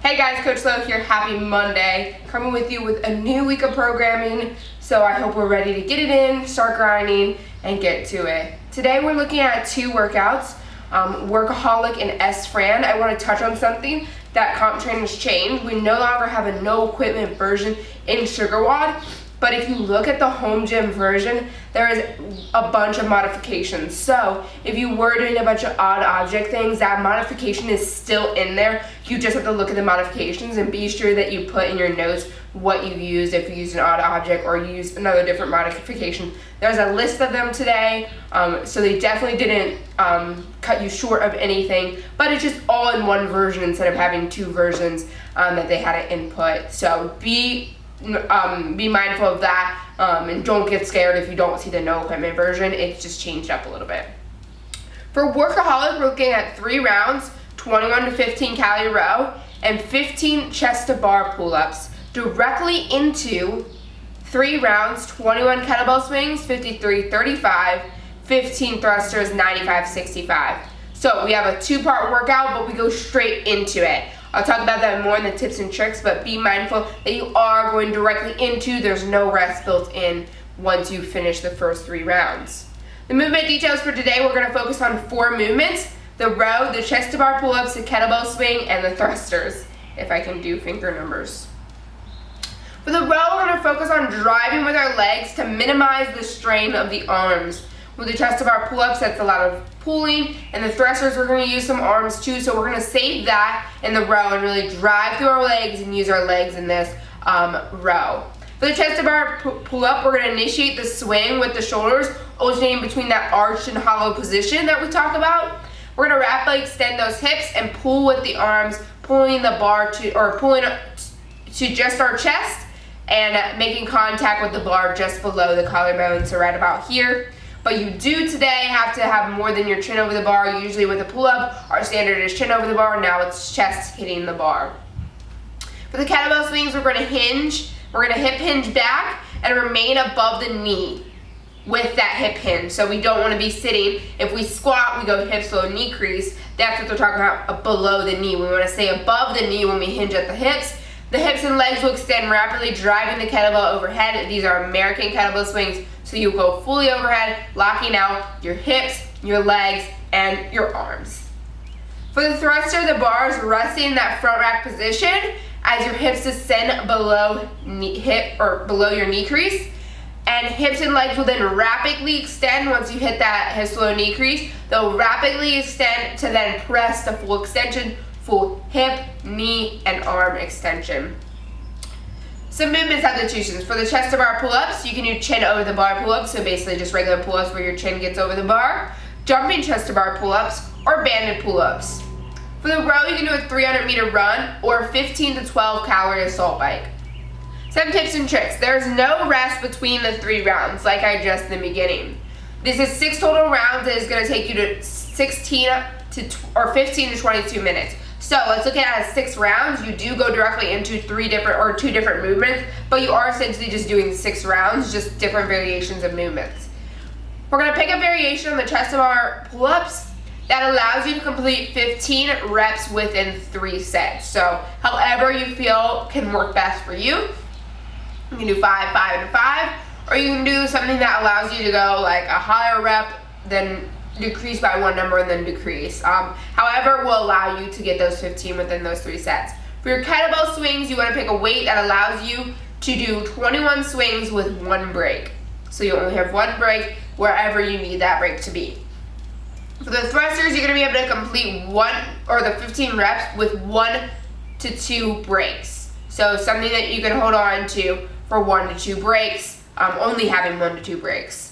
Hey guys, Coach Lo here. Happy Monday. Coming with you with a new week of programming. So I hope we're ready to get it in, start grinding, and get to it. Today we're looking at two workouts, Workaholic and Sfran. I want to touch on something that comp trainers changed. We no longer have a no equipment version in SugarWOD. But if you look at the home gym version, there is a bunch of modifications. So if you were doing a bunch of odd object things, that modification is still in there. You just have to look at the modifications and be sure that you put in your notes what you used, if you used an odd object or you used another different modification. There's a list of them today, so they definitely didn't cut you short of anything, but it's just all in one version instead of having two versions that they had to input. So be mindful of that, and don't get scared if you don't see the no equipment version. It's just changed up a little bit. For Workaholic, we're looking at 3 rounds, 21 to 15 calorie row, and 15 chest to bar pull-ups directly into 3 rounds, 21 kettlebell swings, 53-35, 15 thrusters, 95-65. So we have a 2-part workout, but we go straight into it. I'll talk about that more in the tips and tricks, but be mindful that you are going directly into, there's no rest built in once you finish the first 3 rounds. The movement details for today, we're going to focus on 4 movements: the row, the chest to bar pull-ups, the kettlebell swing, and the thrusters, if I can do finger numbers. For the row, we're going to focus on driving with our legs to minimize the strain of the arms. With the chest to bar pull-ups, that's a lot of pulling, and the thrusters, we're going to use some arms too, so we're going to save that in the row and really drive through our legs and use our legs in this row. For the chest to bar pull-up, we're going to initiate the swing with the shoulders alternating between that arched and hollow position that we talk about. We're going to rapidly extend those hips and pull with the arms, pulling the bar pulling to just our chest and making contact with the bar just below the collarbone, so right about here. But you do today have to have more than your chin over the bar. Usually with a pull-up, our standard is chin over the bar. Now it's chest hitting the bar. For the kettlebell swings, we're going to hinge. We're going to hip hinge back and remain above the knee with that hip hinge. So we don't want to be sitting. If we squat, we go hips low, knee crease. That's what they're talking about, below the knee. We want to stay above the knee when we hinge at the hips. The hips and legs will extend rapidly, driving the kettlebell overhead. These are American kettlebell swings. So you go fully overhead, locking out your hips, your legs, and your arms. For the thruster, the bar is resting in that front rack position as your hips descend below below your knee crease. And hips and legs will then rapidly extend once you hit that hips below knee crease. They'll rapidly extend to then press to full extension, full hip, knee, and arm extension. Some movement substitutions. For the chest to bar pull-ups, you can do chin over the bar pull-ups, so basically just regular pull-ups where your chin gets over the bar, jumping chest to bar pull-ups, or banded pull-ups. For the row, you can do a 300-meter run or a 15 to 12 calorie assault bike. Some tips and tricks. There's no rest between the 3 rounds, like I addressed in the beginning. This is 6 total rounds that is going to take you to 15 to 22 minutes. So let's look at it as 6 rounds. You do go directly into 2 different movements, but you are essentially just doing 6 rounds, just different variations of movements. We're going to pick a variation on the chest to bar pull-ups that allows you to complete 15 reps within 3 sets. So however you feel can work best for you. You can do 5, 5, and 5, or you can do something that allows you to go like a higher rep, then decrease by 1 number and then decrease. However, will allow you to get those 15 within those 3 sets. For your kettlebell swings, you want to pick a weight that allows you to do 21 swings with 1 break. So you only have 1 break wherever you need that break to be. For the thrusters, you're going to be able to complete the 15 reps with 1 to 2 breaks. So something that you can hold on to for 1 to 2 breaks, only having 1 to 2 breaks.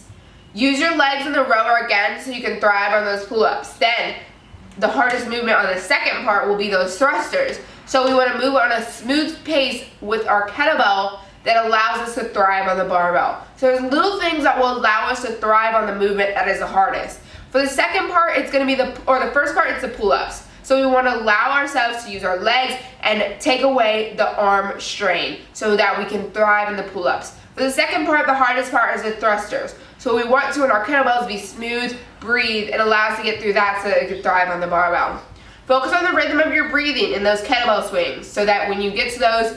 Use your legs in the rower again so you can thrive on those pull-ups. Then, the hardest movement on the second part will be those thrusters. So we want to move on a smooth pace with our kettlebell that allows us to thrive on the barbell. So there's little things that will allow us to thrive on the movement that is the hardest. For the second part, it's going to be the first part, it's the pull-ups. So we want to allow ourselves to use our legs and take away the arm strain so that we can thrive in the pull-ups. For the second part, the hardest part is the thrusters. So we want to, in our kettlebells, be smooth, breathe, and allow us to get through that so that we can thrive on the barbell. Focus on the rhythm of your breathing in those kettlebell swings so that when you get to those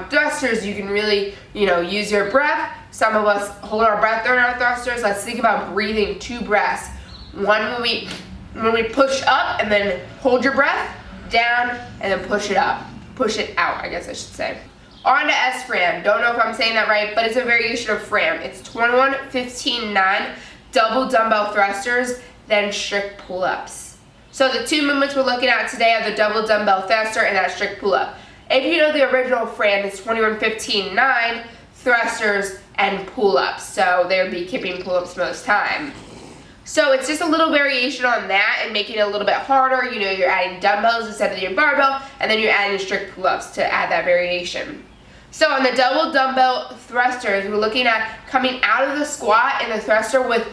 thrusters, you can really, use your breath. Some of us hold our breath during our thrusters. Let's think about breathing 2 breaths. One when we push up and then hold your breath, down, and then push it up. Push it out, I guess I should say. On to Sfran. Don't know if I'm saying that right, but it's a variation of Fran. It's 21, 15, 9, double dumbbell thrusters, then strict pull-ups. So the 2 movements we're looking at today are the double dumbbell thruster and that strict pull-up. If you know the original Fran, it's 21, 15, 9, thrusters and pull-ups. So they would be kipping pull-ups most time. So it's just a little variation on that and making it a little bit harder. You're adding dumbbells instead of your barbell, and then you're adding strict pull-ups to add that variation. So on the double dumbbell thrusters, we're looking at coming out of the squat in the thruster with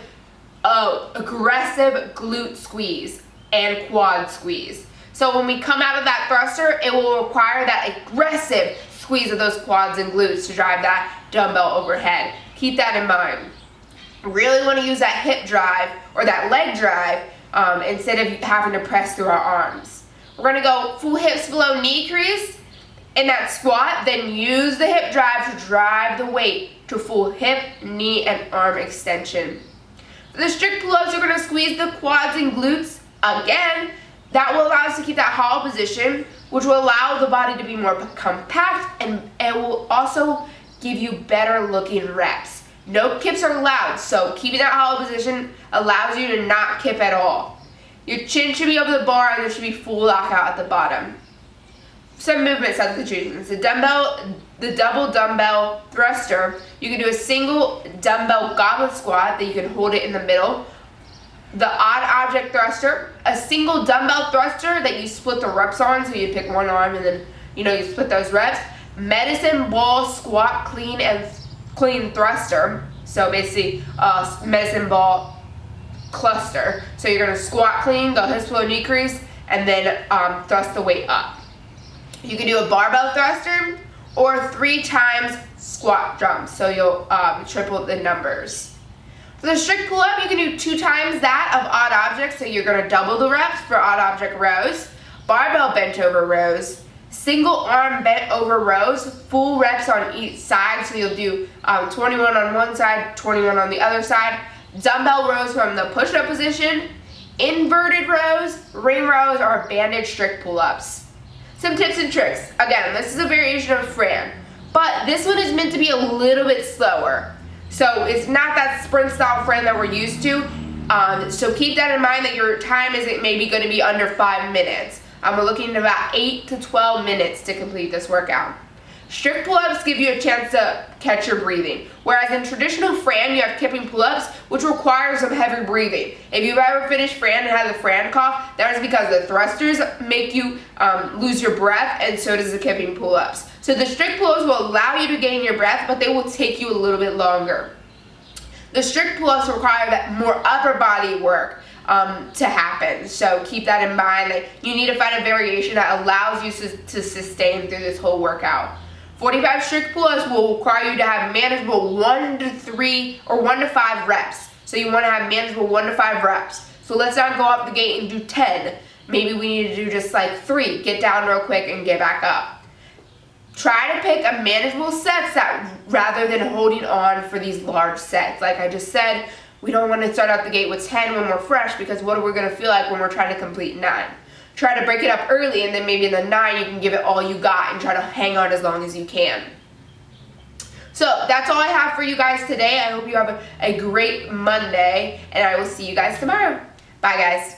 aggressive glute squeeze and quad squeeze. So when we come out of that thruster, it will require that aggressive squeeze of those quads and glutes to drive that dumbbell overhead. Keep that in mind. Really want to use that hip drive or that leg drive instead of having to press through our arms. We're going to go full hips below knee crease in that squat, then use the hip drive to drive the weight to full hip, knee, and arm extension. For the strict pull-ups, we're going to squeeze the quads and glutes. Again, that will allow us to keep that hollow position, which will allow the body to be more compact, and it will also give you better looking reps. No kips are allowed, so keeping that hollow position allows you to not kip at all. Your chin should be over the bar and there should be full lockout at the bottom. Some movement substitutions. The double dumbbell thruster, you can do a single dumbbell goblet squat that you can hold it in the middle. The odd object thruster, a single dumbbell thruster that you split the reps on, so you pick one arm and then you split those reps. Medicine ball squat clean and clean thruster, so basically medicine ball cluster. So you're going to squat clean, go hips below knee crease, and then thrust the weight up. You can do a barbell thruster or 3 times squat jumps, so you'll triple the numbers. For the strict pull-up, you can do 2 times that of odd objects, so you're going to double the reps for odd object rows, barbell bent over rows, single arm bent over rows, full reps on each side, so you'll do 21 on one side, 21 on the other side, dumbbell rows from the push-up position, inverted rows, ring rows, or banded strict pull-ups. Some tips and tricks. Again, this is a variation of Fran, but this one is meant to be a little bit slower. So it's not that sprint style Fran that we're used to. So keep that in mind that your time isn't maybe going to be under 5 minutes. We're looking at about 8 to 12 minutes to complete this workout. Strict pull-ups give you a chance to catch your breathing. Whereas in traditional Fran, you have kipping pull-ups, which requires some heavy breathing. If you've ever finished Fran and had the Fran cough, that is because the thrusters make you lose your breath, and so does the kipping pull-ups. So the strict pull-ups will allow you to gain your breath, but they will take you a little bit longer. The strict pull-ups require that more upper body work to happen. So keep that in mind, that you need to find a variation that allows you to sustain through this whole workout. 45 strict pull-ups will require you to have manageable 1 to 3 or 1 to 5 reps. So you want to have manageable 1 to 5 reps. So let's not go up the gate and do 10. Maybe we need to do just like 3. Get down real quick and get back up. Try to pick a manageable sets rather than holding on for these large sets. Like I just said, we don't want to start out the gate with 10 when we're fresh, because what are we going to feel like when we're trying to complete 9? Try to break it up early, and then maybe in the 9 you can give it all you got and try to hang on as long as you can. So that's all I have for you guys today. I hope you have a great Monday, and I will see you guys tomorrow. Bye guys.